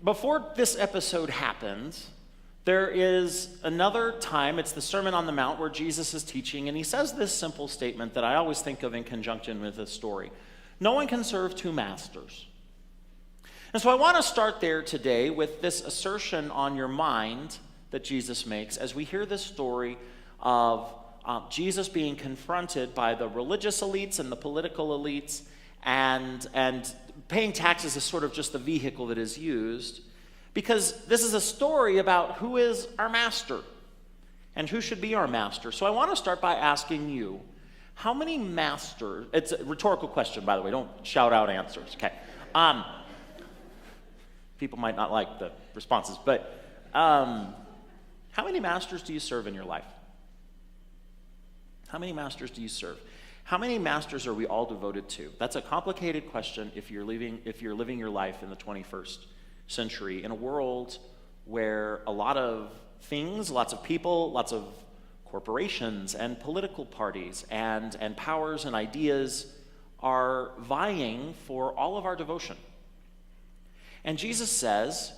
before this episode happens, there is another time, it's the Sermon on the Mount, where Jesus is teaching, and he says this simple statement that I always think of in conjunction with this story. No one can serve two masters. And so I want to start there today with this assertion on your mind that Jesus makes as we hear this story of Jesus being confronted by the religious elites and the political elites, and paying taxes is sort of just the vehicle that is used, because this is a story about who is our master and who should be our master. So I want to start by asking you, how many masters, it's a rhetorical question, by the way, don't shout out answers, okay? People might not like the responses, but how many masters do you serve in your life? How many masters do you serve? How many masters are we all devoted to? That's a complicated question if you're living your life in the 21st century in a world where a lot of things, lots of people, lots of corporations and political parties and powers and ideas are vying for all of our devotion. And Jesus says,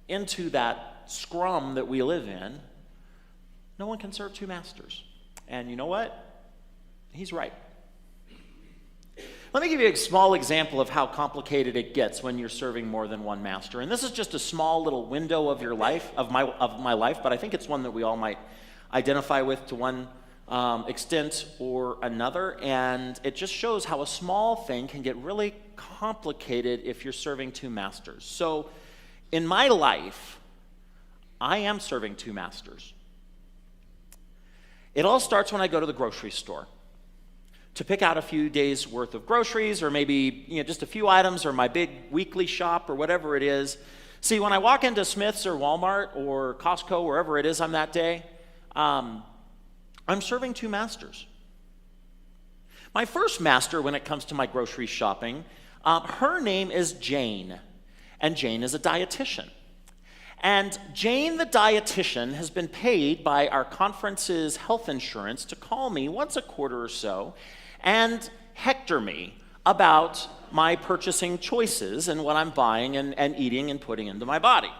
into that scrum that we live in, no one can serve two masters. And you know what? He's right. Let me give you a small example of how complicated it gets when you're serving more than one master. And this is just a small little window of your life, of my life, but I think it's one that we all might identify with to one extent or another. And it just shows how a small thing can get really complicated if you're serving two masters. So in my life, I am serving two masters. It all starts when I go to the grocery store to pick out a few days worth of groceries, or maybe just a few items, or my big weekly shop, or whatever it is. See, when I walk into Smith's or Walmart or Costco, wherever it is I'm that day, I'm serving two masters. My first master when it comes to my grocery shopping, her name is Jane, and Jane is a dietitian. And Jane, the dietitian, has been paid by our conference's health insurance to call me once a quarter or so and hector me about my purchasing choices and what I'm buying and eating and putting into my body.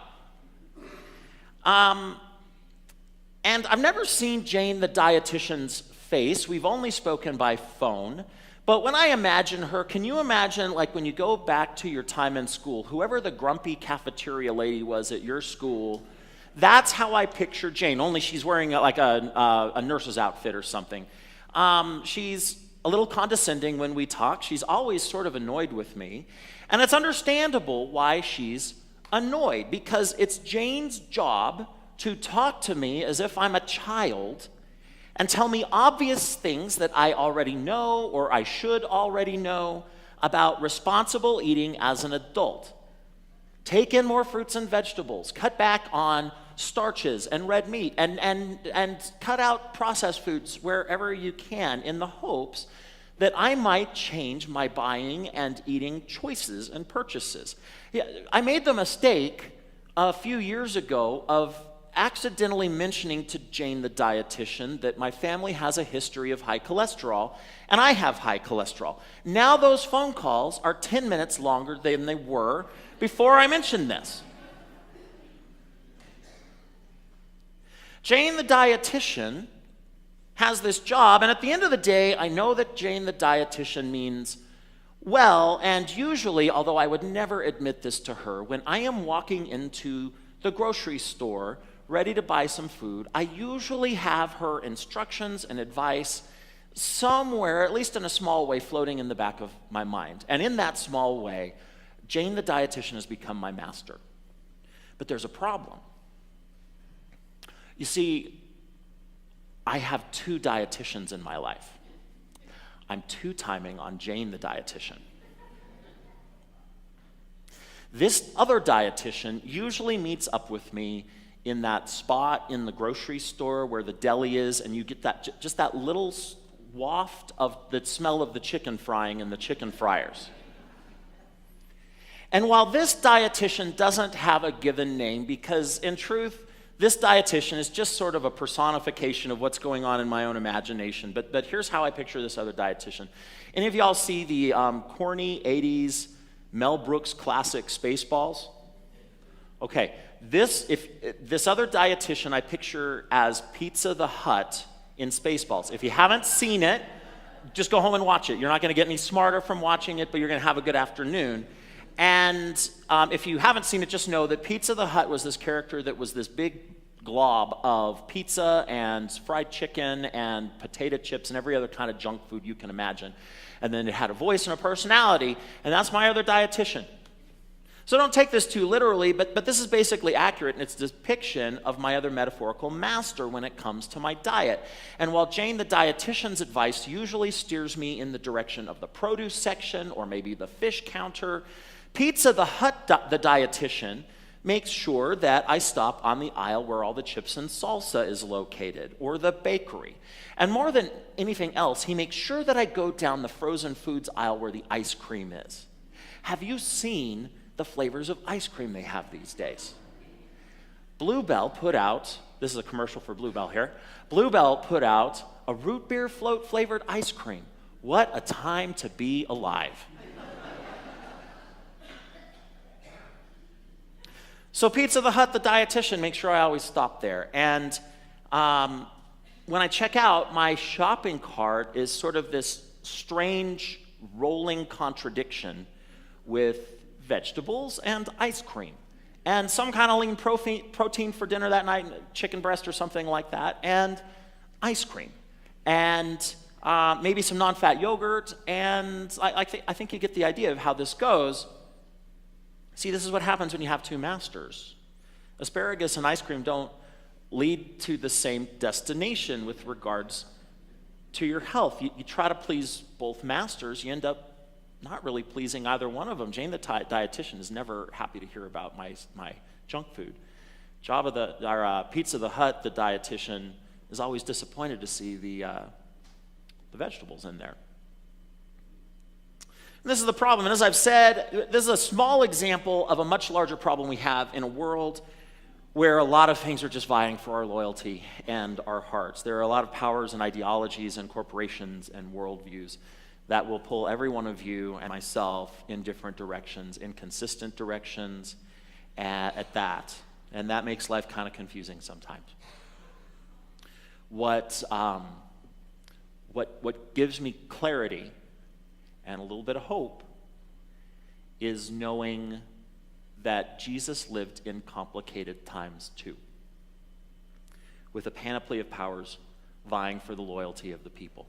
And I've never seen Jane, the dietitian's face. We've only spoken by phone. But when I imagine her, can you imagine, like when you go back to your time in school, whoever the grumpy cafeteria lady was at your school, that's how I picture Jane, only she's wearing like a nurse's outfit or something. She's a little condescending when we talk. She's always sort of annoyed with me. And it's understandable why she's annoyed, because it's Jane's job to talk to me as if I'm a child and tell me obvious things that I already know or I should already know about responsible eating as an adult. Take in more fruits and vegetables, cut back on starches and red meat, and cut out processed foods wherever you can, in the hopes that I might change my buying and eating choices and purchases. Yeah, I made the mistake a few years ago of accidentally mentioning to Jane, the dietitian, that my family has a history of high cholesterol, and I have high cholesterol. Now those phone calls are 10 minutes longer than they were before I mentioned this. Jane, the dietitian, has this job, and at the end of the day, I know that Jane, the dietitian, means well, and usually, although I would never admit this to her, when I am walking into the grocery store ready to buy some food, I usually have her instructions and advice somewhere, at least in a small way, floating in the back of my mind. And in that small way, Jane, the dietitian, has become my master. But there's a problem. You see, I have two dietitians in my life. I'm two-timing on Jane, the dietitian. This other dietitian usually meets up with me in that spot in the grocery store where the deli is, and you get that just that little waft of the smell of the chicken frying in the chicken fryers. And while this dietitian doesn't have a given name, because in truth, this dietitian is just sort of a personification of what's going on in my own imagination. But here's how I picture this other dietitian. Any of y'all see the corny 80s Mel Brooks classic Spaceballs? Okay, this other dietitian I picture as Pizza the Hut in Spaceballs. If you haven't seen it, just go home and watch it. You're not going to get any smarter from watching it, but you're going to have a good afternoon. And if you haven't seen it, just know that Pizza the Hut was this character that was this big glob of pizza and fried chicken and potato chips and every other kind of junk food you can imagine. And then it had a voice and a personality, and that's my other dietitian. So don't take this too literally, but this is basically accurate in its depiction of my other metaphorical master when it comes to my diet. And while Jane the dietitian's advice usually steers me in the direction of the produce section or maybe the fish counter, Pizza the Hut, the dietitian, makes sure that I stop on the aisle where all the chips and salsa is located, or the bakery. And more than anything else, he makes sure that I go down the frozen foods aisle where the ice cream is. Have you seen the flavors of ice cream they have these days? Bluebell put out, this is a commercial for Bluebell here, Bluebell put out a root beer float flavored ice cream. What a time to be alive. So Pizza the Hut, the dietitian, makes sure I always stop there. And when I check out, my shopping cart is sort of this strange rolling contradiction with vegetables and ice cream, and some kind of lean protein for dinner that night, chicken breast or something like that, and ice cream, and maybe some non-fat yogurt, and I think you get the idea of how this goes. See, this is what happens when you have two masters. Asparagus and ice cream don't lead to the same destination with regards to your health. You try to please both masters, you end up not really pleasing either one of them. Jane the dietitian is never happy to hear about my junk food. Pizza the Hut, the dietitian, is always disappointed to see the vegetables in there. And this is the problem. And as I've said, this is a small example of a much larger problem we have in a world where a lot of things are just vying for our loyalty and our hearts. There are a lot of powers and ideologies and corporations and worldviews that will pull every one of you and myself in different directions, inconsistent directions at that. And that makes life kind of confusing sometimes. What gives me clarity and a little bit of hope is knowing that Jesus lived in complicated times too, with a panoply of powers vying for the loyalty of the people.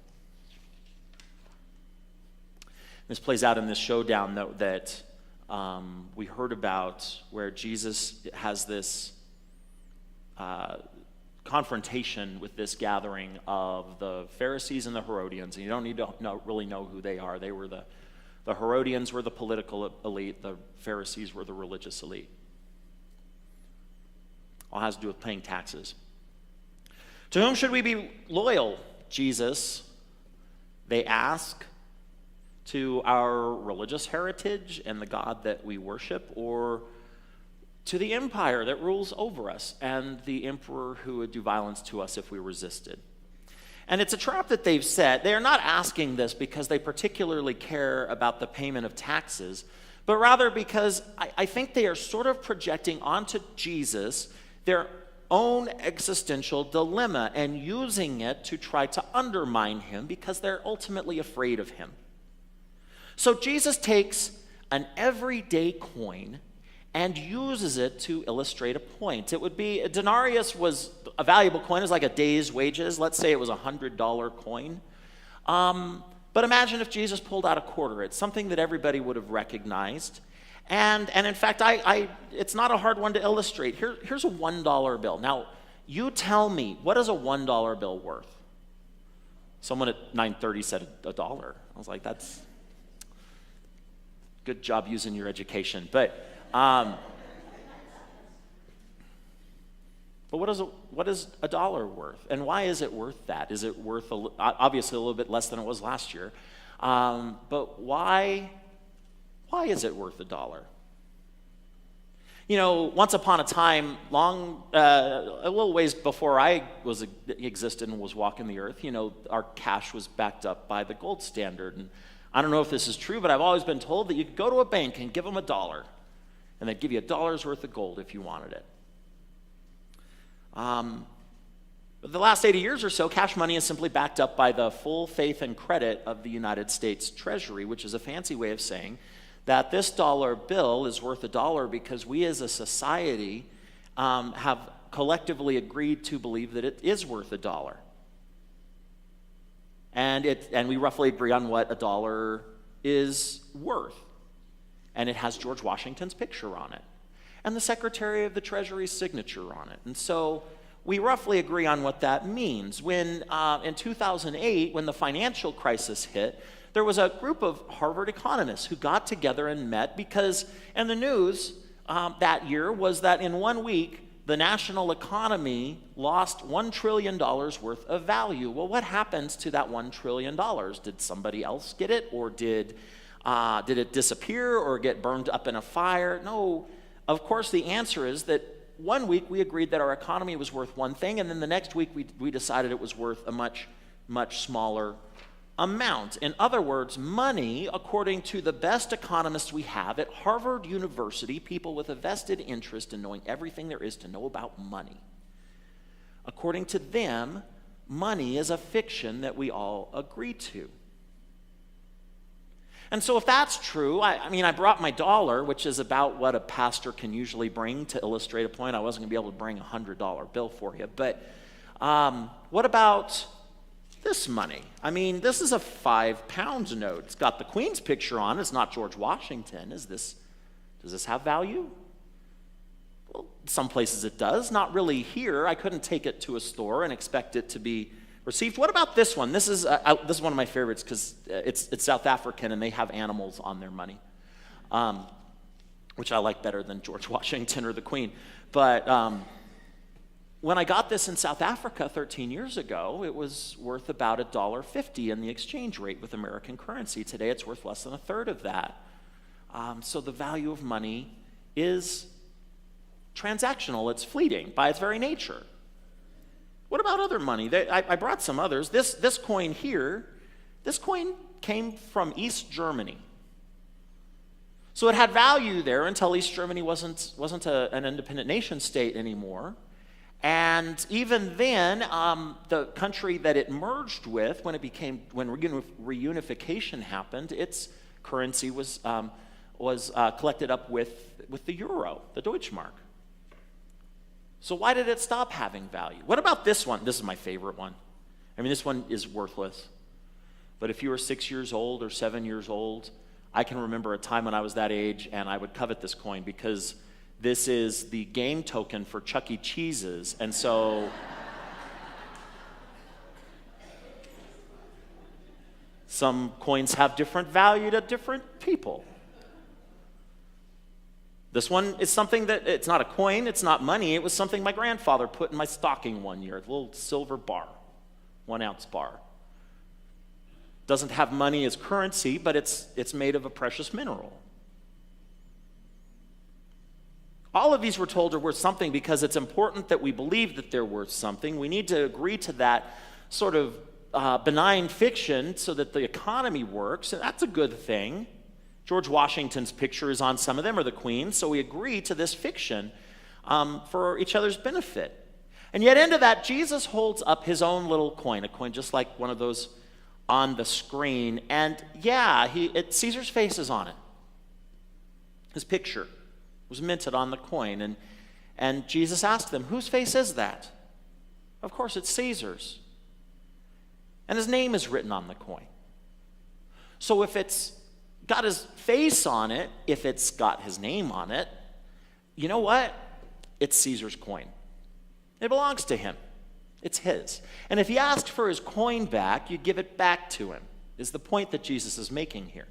This plays out in this showdown that we heard about, where Jesus has this confrontation with this gathering of the Pharisees and the Herodians. And you don't need to really know who they are. They were the Herodians were the political elite. The Pharisees were the religious elite. All has to do with paying taxes. To whom should we be loyal, Jesus? They ask. To our religious heritage and the God that we worship, or to the empire that rules over us and the emperor who would do violence to us if we resisted? And it's a trap that they've set. They are not asking this because they particularly care about the payment of taxes, but rather because I think they are sort of projecting onto Jesus their own existential dilemma and using it to try to undermine him because they're ultimately afraid of him. So Jesus takes an everyday coin and uses it to illustrate a point. It would be, a denarius was a valuable coin. It was like a day's wages. Let's say it was a $100 coin. But imagine if Jesus pulled out a quarter. It's something that everybody would have recognized. And in fact, it's not a hard one to illustrate. Here's a $1 bill. Now, you tell me, what is a $1 bill worth? Someone at 9:30 said $1. I was like, that's... good job using your education. But what is a dollar worth? And why is it worth that? Is it worth, obviously, a little bit less than it was last year? But why is it worth $1? You know, once upon a time, a little ways before I existed and was walking the earth, you know, our cash was backed up by the gold standard. And I don't know if this is true, but I've always been told that you could go to a bank and give them $1, and they'd give you $1 worth of gold if you wanted it. But the last 80 years or so, cash money is simply backed up by the full faith and credit of the United States Treasury, which is a fancy way of saying that this dollar bill is worth $1 because we as a society have collectively agreed to believe that it is worth $1. And we roughly agree on what $1 is worth. And it has George Washington's picture on it, and the Secretary of the Treasury's signature on it. And so we roughly agree on what that means. When in 2008, when the financial crisis hit, there was a group of Harvard economists who got together and met because, and the news that year was that in 1 week, the national economy lost $1 trillion worth of value. Well, what happens to that $1 trillion? Did somebody else get it, or did it disappear or get burned up in a fire? No. Of course, the answer is that 1 week we agreed that our economy was worth one thing, and then the next week we decided it was worth a much, much smaller amount. In other words, money, according to the best economists we have at Harvard University, people with a vested interest in knowing everything there is to know about money, according to them, money is a fiction that we all agree to. And so if that's true, I brought my dollar, which is about what a pastor can usually bring to illustrate a point. I wasn't going to be able to bring a $100 bill for you. But what about this money? This is a 5-pound note. It's got the Queen's picture on it. It's not George Washington. Does this have value? Well, some places it does. Not really here. I couldn't take it to a store and expect it to be received. What about this one? This is one of my favorites because it's South African and they have animals on their money, which I like better than George Washington or the Queen. But when I got this in South Africa 13 years ago, it was worth about $1.50 in the exchange rate with American currency. Today it's worth less than a third of that. So the value of money is transactional. It's fleeting by its very nature. What about other money? I brought some others. This coin here, this coin came from East Germany. So it had value there until East Germany wasn't an independent nation state anymore. And even then, the country that it merged with, when reunification happened, its currency was collected up with the euro, the Deutschmark. So why did it stop having value? What about this one? This is my favorite one. This one is worthless. But if you were 6 years old or 7 years old, I can remember a time when I was that age and I would covet this coin because this is the game token for Chuck E. Cheese's. And so some coins have different value to different people. This one is something that, it's not a coin, it's not money, it was something my grandfather put in my stocking one year, a little silver bar, 1 ounce bar. Doesn't have money as currency, but it's made of a precious mineral. All of these we're told are worth something because it's important that we believe that they're worth something. We need to agree to that sort of benign fiction so that the economy works, and that's a good thing. George Washington's picture is on some of them, or the Queen, so we agree to this fiction for each other's benefit. And yet into that, Jesus holds up his own little coin, a coin just like one of those on the screen. And yeah, Caesar's face is on it. His picture was minted on the coin. And Jesus asked them, whose face is that? Of course, it's Caesar's. And his name is written on the coin. So if it's got his face on it, if it's got his name on it, you know what? It's Caesar's coin. It belongs to him. It's his. And if he asked for his coin back, you give it back to him, is the point that Jesus is making here.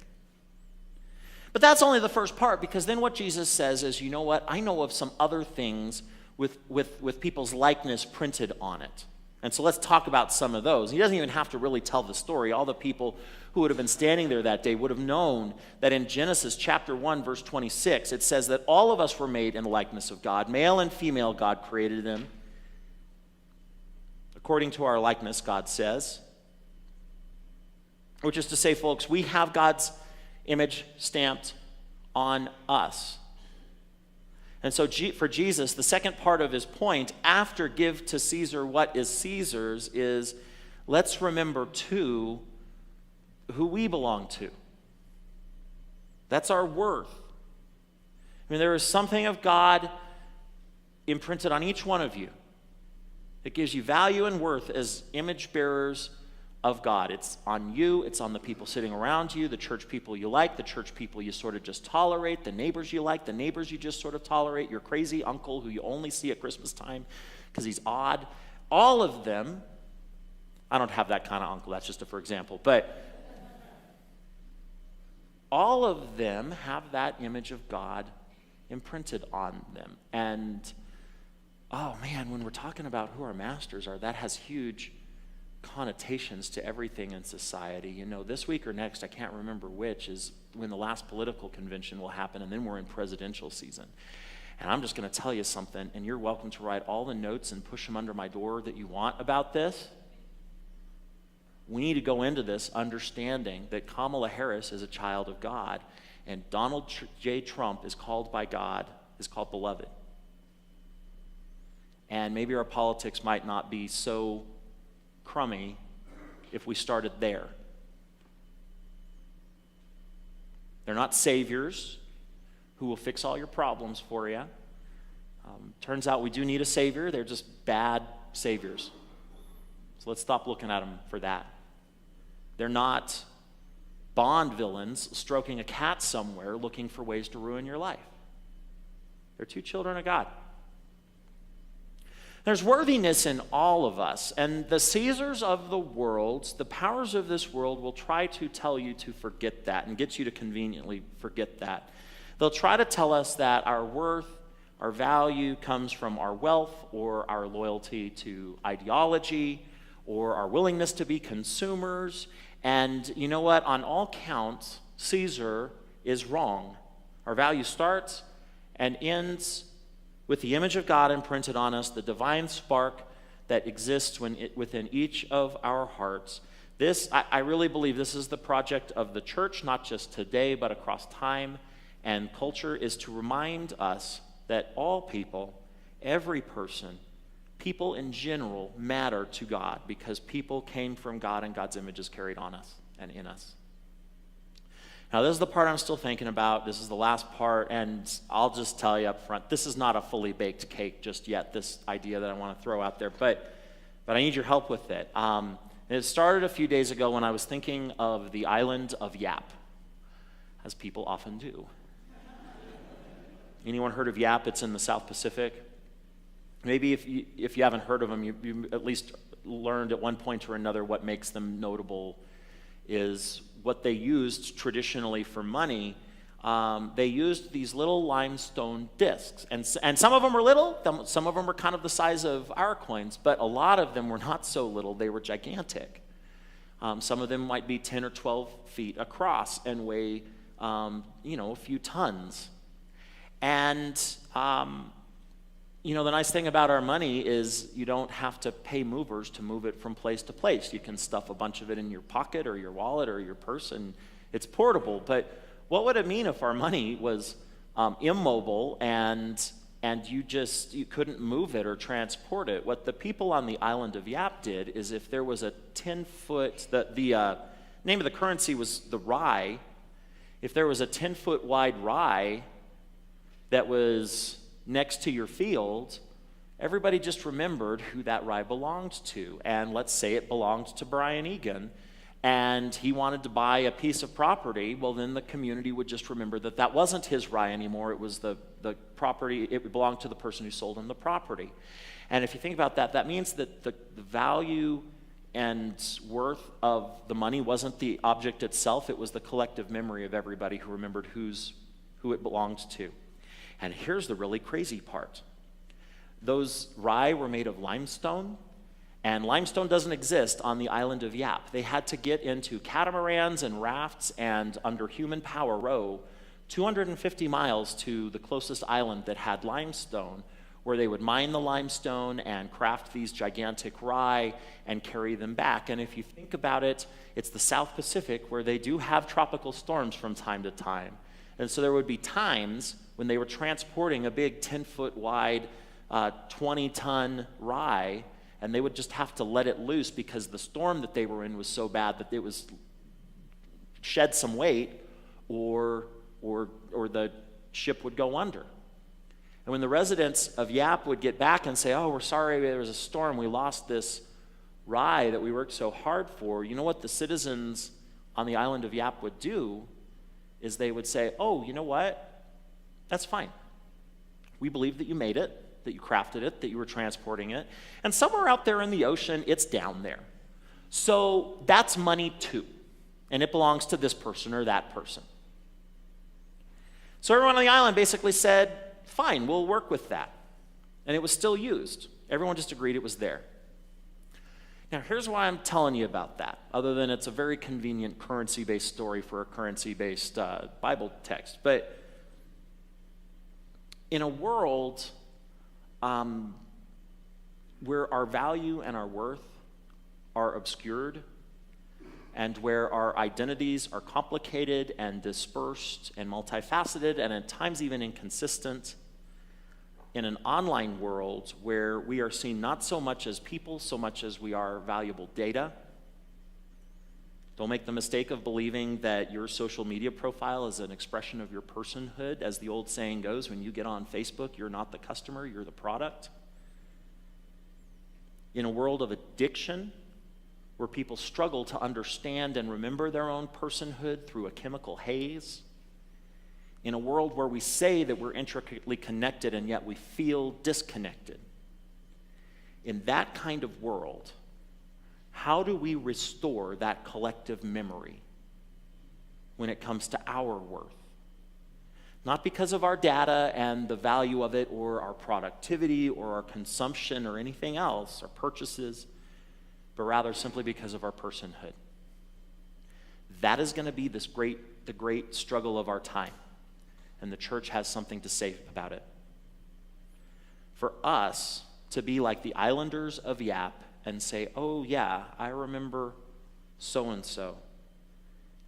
But that's only the first part, because then what Jesus says is, you know what? I know of some other things with people's likeness printed on it. And so let's talk about some of those. He doesn't even have to really tell the story. All the people who would have been standing there that day would have known that in Genesis chapter 1, verse 26, it says that all of us were made in the likeness of God. Male and female, God created them. According to our likeness, God says. Which is to say, folks, we have God's image stamped on us. And so for Jesus, the second part of his point, after give to Caesar what is Caesar's, is let's remember too who we belong to. That's our worth. I mean, there is something of God imprinted on each one of you that gives you value and worth as image bearers of God. It's on you, it's on the people sitting around you, the church people you like, the church people you sort of just tolerate, the neighbors you like, the neighbors you just sort of tolerate, your crazy uncle who you only see at Christmas time because he's odd. All of them, I don't have that kind of uncle, that's just a for example, but all of them have that image of God imprinted on them. And oh man, when we're talking about who our masters are, that has huge connotations to everything in society. You know, this week or next, I can't remember which, is when the last political convention will happen, and then we're in presidential season. And I'm just going to tell you something, and you're welcome to write all the notes and push them under my door that you want about this. We need to go into this understanding that Kamala Harris is a child of God, and Donald J. Trump is called by God, is called beloved. And maybe our politics might not be so crummy if we started there. They're not saviors who will fix all your problems for you. Turns out we do need a savior. They're just bad saviors. So let's stop looking at them for that. They're not Bond villains stroking a cat somewhere looking for ways to ruin your life. They're two children of God. There's worthiness in all of us, and the Caesars of the world, the powers of this world, will try to tell you to forget that and get you to conveniently forget that. They'll try to tell us that our worth, our value comes from our wealth or our loyalty to ideology or our willingness to be consumers. And you know what? On all counts, Caesar is wrong. Our value starts and ends with the image of God imprinted on us, the divine spark that exists within each of our hearts. This, I really believe this is the project of the church, not just today, but across time and culture, is to remind us that all people, every person, people in general matter to God because people came from God and God's image is carried on us and in us. Now, this is the part I'm still thinking about. This is the last part, and I'll just tell you up front, this is not a fully baked cake just yet, this idea that I want to throw out there, but I need your help with it. It started a few days ago when I was thinking of the island of Yap, as people often do. Anyone heard of Yap? It's in the South Pacific. Maybe if you haven't heard of them, you at least learned at one point or another what makes them notable is what they used traditionally for money. They used these little limestone discs. And some of them were little, some of them were kind of the size of our coins, but a lot of them were not so little, they were gigantic. Some of them might be 10 or 12 feet across and weigh, a few tons. And, the nice thing about our money is you don't have to pay movers to move it from place to place. You can stuff a bunch of it in your pocket or your wallet or your purse, and it's portable. But what would it mean if our money was immobile and you couldn't move it or transport it? What the people on the island of Yap did is if there was a 10-foot, the name of the currency was the rye. If there was a 10-foot wide rye that was next to your field, everybody just remembered who that rye belonged to. And let's say it belonged to Brian Egan, and he wanted to buy a piece of property. Well, then the community would just remember that that wasn't his rye anymore. It was the property, it belonged to the person who sold him the property. And if you think about that, that means that the value and worth of the money wasn't the object itself, it was the collective memory of everybody who remembered who it belonged to. And here's the really crazy part. Those rye were made of limestone, and limestone doesn't exist on the island of Yap. They had to get into catamarans and rafts and under human power row 250 miles to the closest island that had limestone, where they would mine the limestone and craft these gigantic rye and carry them back. And if you think about it, it's the South Pacific where they do have tropical storms from time to time. And so there would be times when they were transporting a big 10-foot wide, 20-ton rye, and they would just have to let it loose because the storm that they were in was so bad that it was shed some weight, or the ship would go under. And when the residents of Yap would get back and say, oh, we're sorry, there was a storm, we lost this rye that we worked so hard for, you know what the citizens on the island of Yap would do is they would say, oh, you know what? That's fine. We believe that you made it, that you crafted it, that you were transporting it, and somewhere out there in the ocean, it's down there. So that's money too, and it belongs to this person or that person. So everyone on the island basically said, fine, we'll work with that. And it was still used. Everyone just agreed it was there. Now, here's why I'm telling you about that, other than it's a very convenient currency-based story for a currency-based Bible text. But in a world where our value and our worth are obscured, and where our identities are complicated and dispersed and multifaceted and at times even inconsistent, in an online world where we are seen not so much as people, so much as we are valuable data. Don't make the mistake of believing that your social media profile is an expression of your personhood. As the old saying goes, when you get on Facebook, you're not the customer, you're the product. In a world of addiction, where people struggle to understand and remember their own personhood through a chemical haze, in a world where we say that we're intricately connected and yet we feel disconnected, in that kind of world, how do we restore that collective memory when it comes to our worth? Not because of our data and the value of it, or our productivity, or our consumption, or anything else, or purchases, but rather simply because of our personhood. That is going to be the great struggle of our time, and the church has something to say about it. For us to be like the islanders of Yap and say, oh yeah, I remember so-and-so,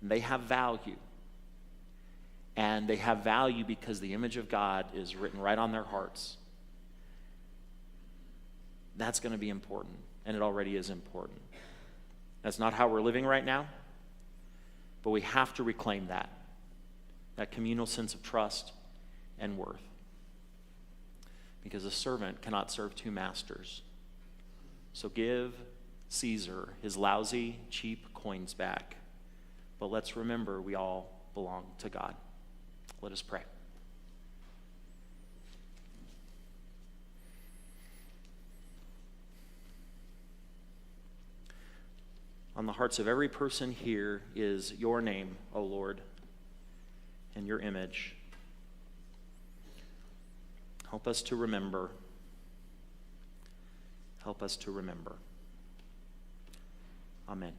and they have value. And they have value because the image of God is written right on their hearts. That's going to be important. And it already is important. That's not how we're living right now, but we have to reclaim that communal sense of trust and worth. Because a servant cannot serve two masters. So give Caesar his lousy, cheap coins back, but let's remember we all belong to God. Let us pray. On the hearts of every person here is your name, O Lord, and your image. Help us to remember. Help us to remember. Amen.